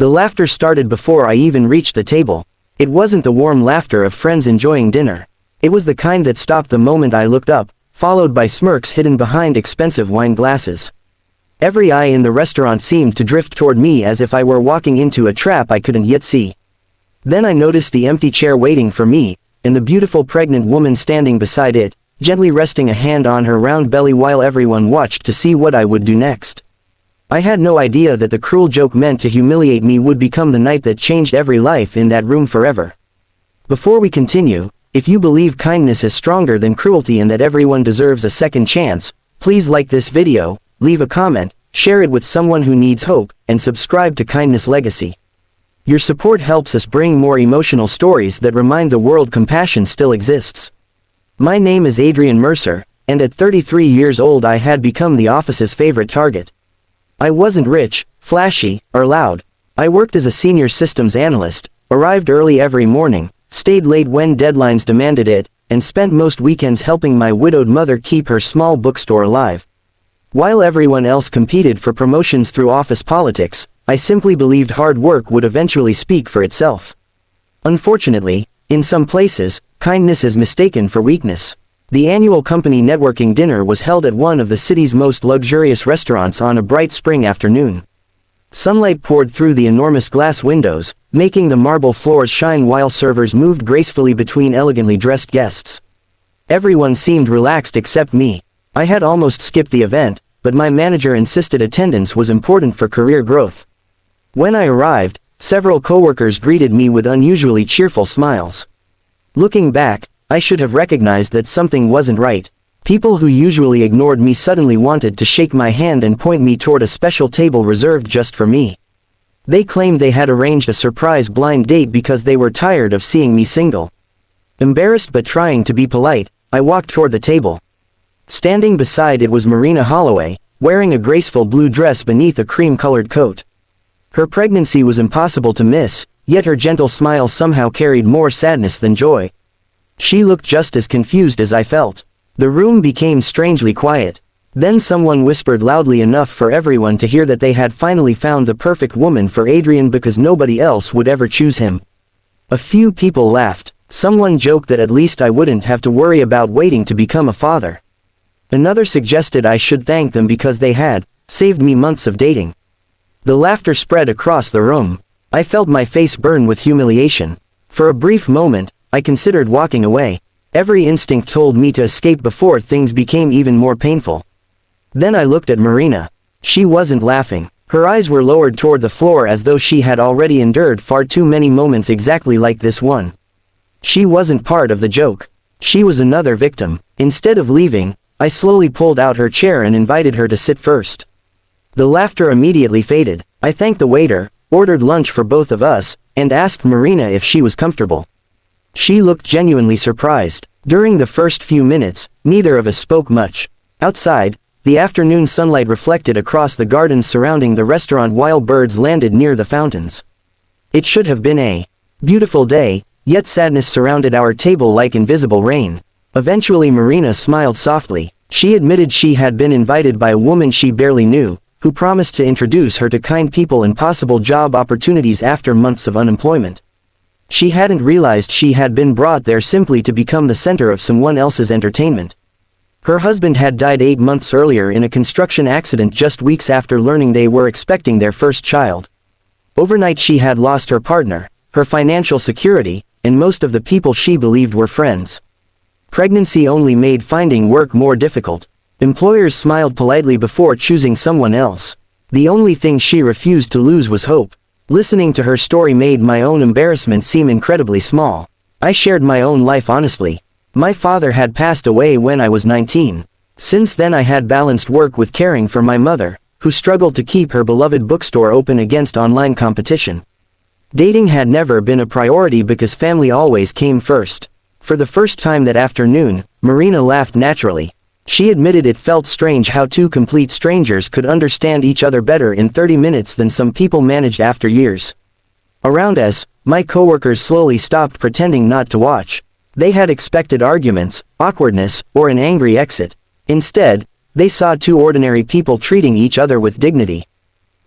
The laughter started before I even reached the table. It wasn't the warm laughter of friends enjoying dinner. It was the kind that stopped the moment I looked up, followed by smirks hidden behind expensive wine glasses. Every eye in the restaurant seemed to drift toward me as if I were walking into a trap I couldn't yet see. Then I noticed the empty chair waiting for me, and the beautiful pregnant woman standing beside it, gently resting a hand on her round belly while everyone watched to see what I would do next. I had no idea that the cruel joke meant to humiliate me would become the night that changed every life in that room forever. Before we continue, if you believe kindness is stronger than cruelty and that everyone deserves a second chance, please like this video, leave a comment, share it with someone who needs hope, and subscribe to Kindness Legacy. Your support helps us bring more emotional stories that remind the world compassion still exists. My name is Adrian Mercer, and at 33 years old I had become the office's favorite target. I wasn't rich, flashy, or loud. I worked as a senior systems analyst, arrived early every morning, stayed late when deadlines demanded it, and spent most weekends helping my widowed mother keep her small bookstore alive. While everyone else competed for promotions through office politics, I simply believed hard work would eventually speak for itself. Unfortunately, in some places, kindness is mistaken for weakness. The annual company networking dinner was held at one of the city's most luxurious restaurants on a bright spring afternoon. Sunlight poured through the enormous glass windows, making the marble floors shine while servers moved gracefully between elegantly dressed guests. Everyone seemed relaxed except me. I had almost skipped the event, but my manager insisted attendance was important for career growth. When I arrived, several coworkers greeted me with unusually cheerful smiles. Looking back, I should have recognized that something wasn't right. People who usually ignored me suddenly wanted to shake my hand and point me toward a special table reserved just for me. They claimed they had arranged a surprise blind date because they were tired of seeing me single. Embarrassed but trying to be polite, I walked toward the table. Standing beside it was Marina Holloway, wearing a graceful blue dress beneath a cream-colored coat. Her pregnancy was impossible to miss, yet her gentle smile somehow carried more sadness than joy. She looked just as confused as I felt. The room became strangely quiet. Then someone whispered loudly enough for everyone to hear that they had finally found the perfect woman for Adrian because nobody else would ever choose him. A few people laughed. Someone joked that at least I wouldn't have to worry about waiting to become a father. Another suggested I should thank them because they had saved me months of dating. The laughter spread across the room. I felt my face burn with humiliation. For a brief moment, I considered walking away. Every instinct told me to escape before things became even more painful. Then I looked at Marina. She wasn't laughing. Her eyes were lowered toward the floor as though she had already endured far too many moments exactly like this one. She wasn't part of the joke. She was another victim. Instead of leaving, I slowly pulled out her chair and invited her to sit first. The laughter immediately faded. I thanked the waiter, ordered lunch for both of us, and asked Marina if she was comfortable. She looked genuinely surprised. During the first few minutes, neither of us spoke much. Outside, the afternoon sunlight reflected across the gardens surrounding the restaurant while birds landed near the fountains. It should have been a beautiful day, yet sadness surrounded our table like invisible rain. Eventually Marina smiled softly. She admitted she had been invited by a woman she barely knew, who promised to introduce her to kind people and possible job opportunities after months of unemployment. She hadn't realized she had been brought there simply to become the center of someone else's entertainment. Her husband had died 8 months earlier in a construction accident just weeks after learning they were expecting their first child. Overnight she had lost her partner, her financial security, and most of the people she believed were friends. Pregnancy only made finding work more difficult. Employers smiled politely before choosing someone else. The only thing she refused to lose was hope. Listening to her story made my own embarrassment seem incredibly small. I shared my own life honestly. My father had passed away when I was 19. Since then I had balanced work with caring for my mother, who struggled to keep her beloved bookstore open against online competition. Dating had never been a priority because family always came first. For the first time that afternoon, Marina laughed naturally. She admitted it felt strange how two complete strangers could understand each other better in 30 minutes than some people managed after years. Around us, my coworkers slowly stopped pretending not to watch. They had expected arguments, awkwardness, or an angry exit. Instead, they saw two ordinary people treating each other with dignity.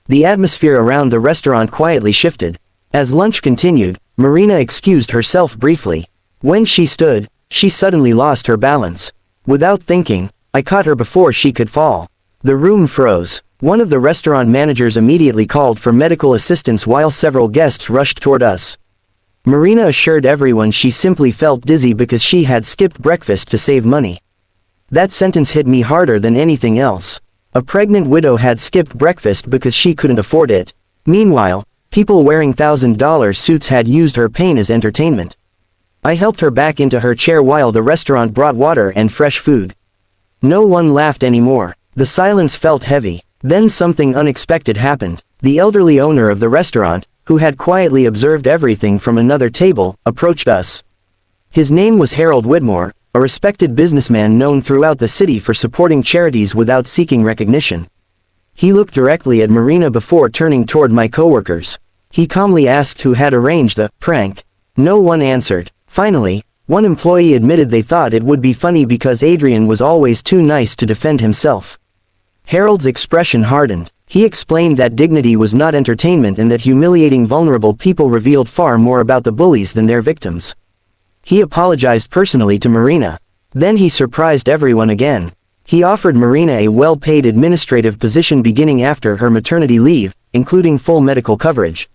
The atmosphere around the restaurant quietly shifted. As lunch continued, Marina excused herself briefly. When she stood, she suddenly lost her balance. Without thinking, I caught her before she could fall. The room froze. One of the restaurant managers immediately called for medical assistance while several guests rushed toward us. Marina assured everyone she simply felt dizzy because she had skipped breakfast to save money. That sentence hit me harder than anything else. A pregnant widow had skipped breakfast because she couldn't afford it. Meanwhile, people wearing $1,000 suits had used her pain as entertainment. I helped her back into her chair while the restaurant brought water and fresh food. No one laughed anymore. The silence felt heavy. Then something unexpected happened. The elderly owner of the restaurant, who had quietly observed everything from another table, approached us. His name was Harold Whitmore, a respected businessman known throughout the city for supporting charities without seeking recognition. He looked directly at Marina before turning toward my coworkers. He calmly asked who had arranged the prank. No one answered. Finally, one employee admitted they thought it would be funny because Adrian was always too nice to defend himself. Harold's expression hardened. He explained that dignity was not entertainment and that humiliating vulnerable people revealed far more about the bullies than their victims. He apologized personally to Marina. Then he surprised everyone again. He offered Marina a well-paid administrative position beginning after her maternity leave, including full medical coverage.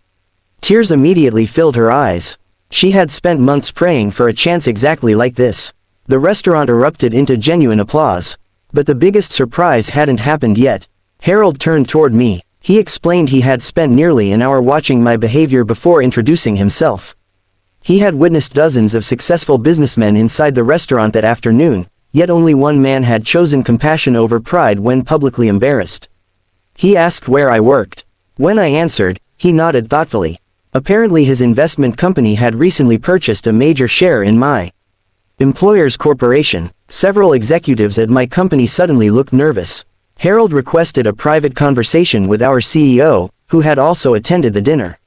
Tears immediately filled her eyes. She had spent months praying for a chance exactly like this. The restaurant erupted into genuine applause. But the biggest surprise hadn't happened yet. Harold turned toward me. He explained he had spent nearly an hour watching my behavior before introducing himself. He had witnessed dozens of successful businessmen inside the restaurant that afternoon, yet only one man had chosen compassion over pride when publicly embarrassed. He asked where I worked. When I answered, he nodded thoughtfully. Apparently his investment company had recently purchased a major share in my employer's corporation. Several executives at my company suddenly looked nervous. Harold requested a private conversation with our CEO, who had also attended the dinner.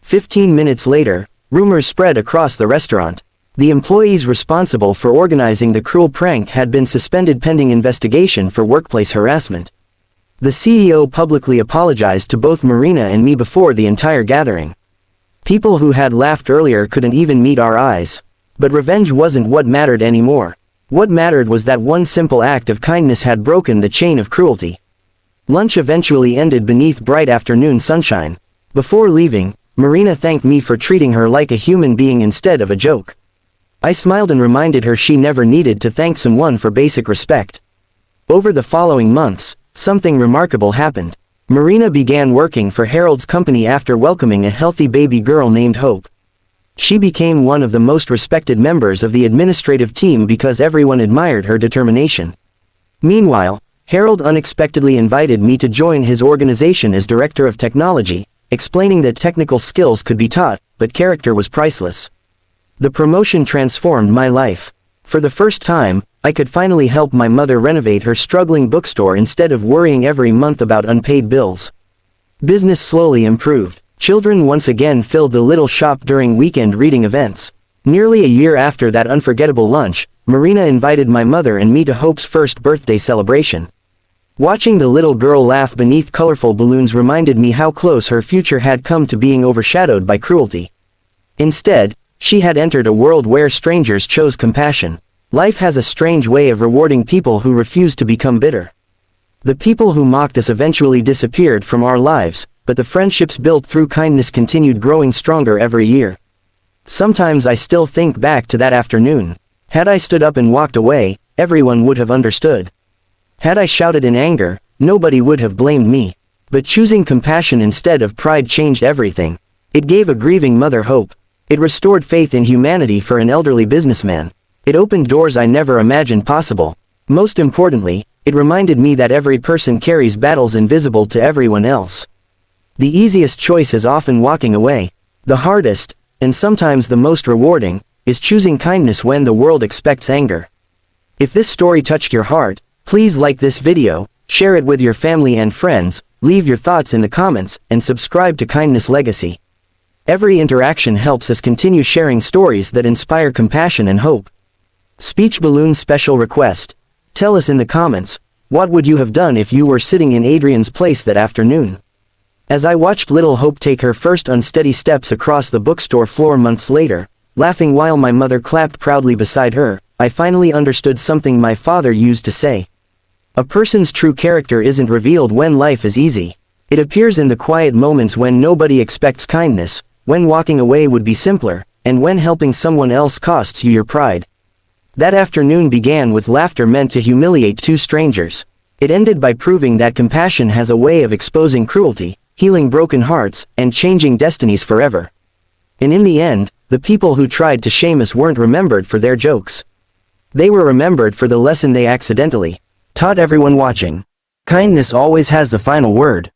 15 minutes later, rumors spread across the restaurant. The employees responsible for organizing the cruel prank had been suspended pending investigation for workplace harassment. The CEO publicly apologized to both Marina and me before the entire gathering. People who had laughed earlier couldn't even meet our eyes. But revenge wasn't what mattered anymore. What mattered was that one simple act of kindness had broken the chain of cruelty. Lunch eventually ended beneath bright afternoon sunshine. Before leaving, Marina thanked me for treating her like a human being instead of a joke. I smiled and reminded her she never needed to thank someone for basic respect. Over the following months, something remarkable happened. Marina began working for Harold's company after welcoming a healthy baby girl named Hope. She became one of the most respected members of the administrative team because everyone admired her determination. Meanwhile, Harold unexpectedly invited me to join his organization as Director of Technology, explaining that technical skills could be taught, but character was priceless. The promotion transformed my life. For the first time, I could finally help my mother renovate her struggling bookstore instead of worrying every month about unpaid bills. Business slowly improved. Children once again filled the little shop during weekend reading events. Nearly a year after that unforgettable lunch, Marina invited my mother and me to Hope's first birthday celebration. Watching the little girl laugh beneath colorful balloons reminded me how close her future had come to being overshadowed by cruelty. Instead, she had entered a world where strangers chose compassion. Life has a strange way of rewarding people who refuse to become bitter. The people who mocked us eventually disappeared from our lives, but the friendships built through kindness continued growing stronger every year. Sometimes I still think back to that afternoon. Had I stood up and walked away, everyone would have understood. Had I shouted in anger, nobody would have blamed me. But choosing compassion instead of pride changed everything. It gave a grieving mother hope. It restored faith in humanity for an elderly businessman. It opened doors I never imagined possible. Most importantly, it reminded me that every person carries battles invisible to everyone else. The easiest choice is often walking away. The hardest, and sometimes the most rewarding, is choosing kindness when the world expects anger. If this story touched your heart, please like this video, share it with your family and friends, leave your thoughts in the comments, and subscribe to Kindness Legacy. Every interaction helps us continue sharing stories that inspire compassion and hope. Speech balloon special request. Tell us in the comments, what would you have done if you were sitting in Adrian's place that afternoon? As I watched little Hope take her first unsteady steps across the bookstore floor months later, laughing while my mother clapped proudly beside her, I finally understood something my father used to say. A person's true character isn't revealed when life is easy. It appears in the quiet moments when nobody expects kindness, when walking away would be simpler, and when helping someone else costs you your pride. That afternoon began with laughter meant to humiliate two strangers. It ended by proving that compassion has a way of exposing cruelty, healing broken hearts, and changing destinies forever. And in the end, the people who tried to shame us weren't remembered for their jokes. They were remembered for the lesson they accidentally taught everyone watching. Kindness always has the final word.